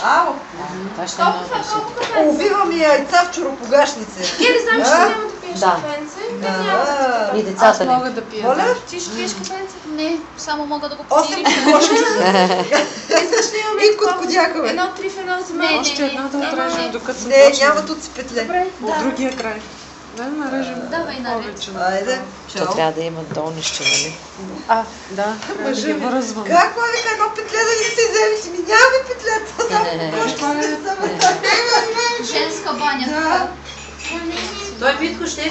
Ало. Това ще е много красиво. Убивам и яйца в чоропогашници. Гери, знам, че няма да пиеш Да. кафенце. Те няма да И ти децата не. Мога да пия. Моля? Ти ще пиеш кафенце? Не, само мога да го 8 потириш. кокошки. Искаш ли имаме И коткодякове. едно 3 в едно за Не, мен? Още една да отрежем, докато съм Не, точно няма тут си петле. Добре. от другия край. Да нарежем Давай наред. повече. Айде. То трябва да има долнище, нали? Да, трябва да ги връзвам. Как ма вика едно петле да не си вземеш? Ми нямаме петлета. Женска баня. Да. Той Витко щеше,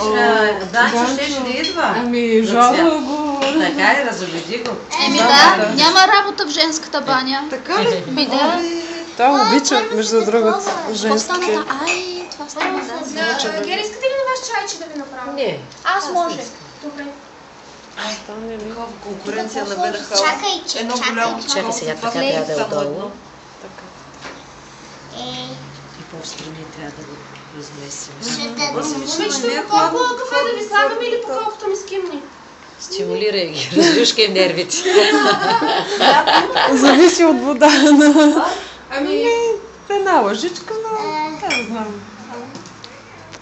Данчо щеше да идва. Ами, Жоро го... Така е, разобеди го. Еми да, няма работа в женската баня. Така ли? Ми да. Той обича, между другото, женските. Останата, ай, това стана да. Гери, искате ли на вас чайче да ви направя? Не. Аз може. Добре. Стане ли? Такава конкуренция наведаха. Чакай, че Едно голямо Чакай сега, така трябва да е отдолу. Така. И по-встрани трябва да го разместим. Момичета, по колко кафе да ви слагаме или по колкото ми скимни? Стимулирай ги, разлюшкай нервите. Зависи от вода. Ами, Една лъжичка, но не знам.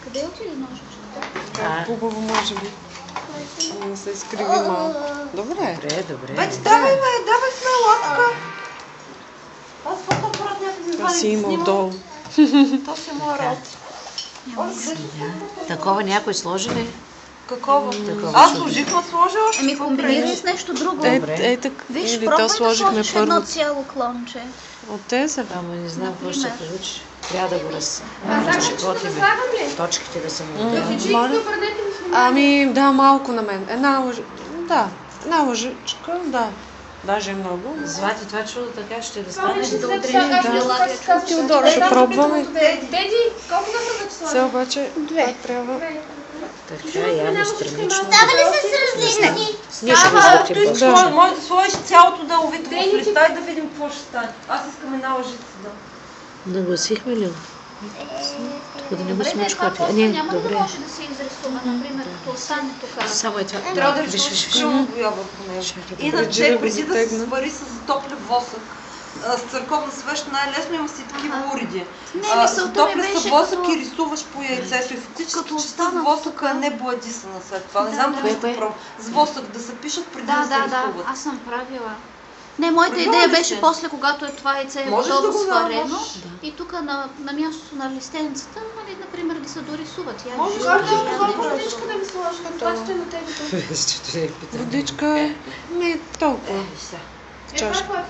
Къде отиде ножичката? Хубаво може би. Да се изкриви малко. Добре. Добре, добре. Вече давай смело, тук. Аз фотоапарат някакви Това си има отдолу. То си моя работа. Такова някой сложи ли? Какова? Такова Аз чудо. сложих, ма сложила. Ами комбинирай с нещо друго. Така. Виж, Или пробвай то да сложихме сложиш едно първо. цяло клонче. От тези. Ама не знам какво ще се получи. Трябва да го а сега ще да готвим. слагам ли? Точките да са му Да отделни. фиджи, моля. да обърнете ми в Ами, да, малко на мен. Една лъжичка, да. Даже много. Злати, това чудо така ще да Това стане. вече да след удриш това да. си казваш. Теодора, ще пробваме. Деди, колко да са да Все сложим? обаче, това трябва... Така, явно странично. Става ли с различни? Ние ще го излъчим Той после. сложи, може да сложиш цялото да увито в Дейните- листа и да видим какво ще стане. Аз искам една лъжица да. Нагласихме ли го? Тук да не го Добре, смучкате. това Не, няма да добре. може да се изрисува, например, като остане тук. Само е това. Трябва да Виж, виж, виж. силно боя върху него. Иначе, да го преди да се затегна. свари с топлив восък, с църковна свещ най-лесно има си такива уреди. Не, мисълта ми Топлив беше с восък като... и рисуваш по яйцето и фактически като частта остана восъка не бладисана след това. Не Да, знам да. дали Кое? сте прав. С восък да се пишат преди да Да, се да, да, рисуват. аз съм правила. Не, моята Правила идея ли беше сте? после, когато е това яйце е Можеш да готово го сварено. наложиш. И тук на мястото на листенцата, нали, например, да се дорисуват. Можеш Колко водичка да ви сложим? Това ще е на тебе. Виж, че това е питане. Водичка не е толкова. Сега. Е, Чашка. това е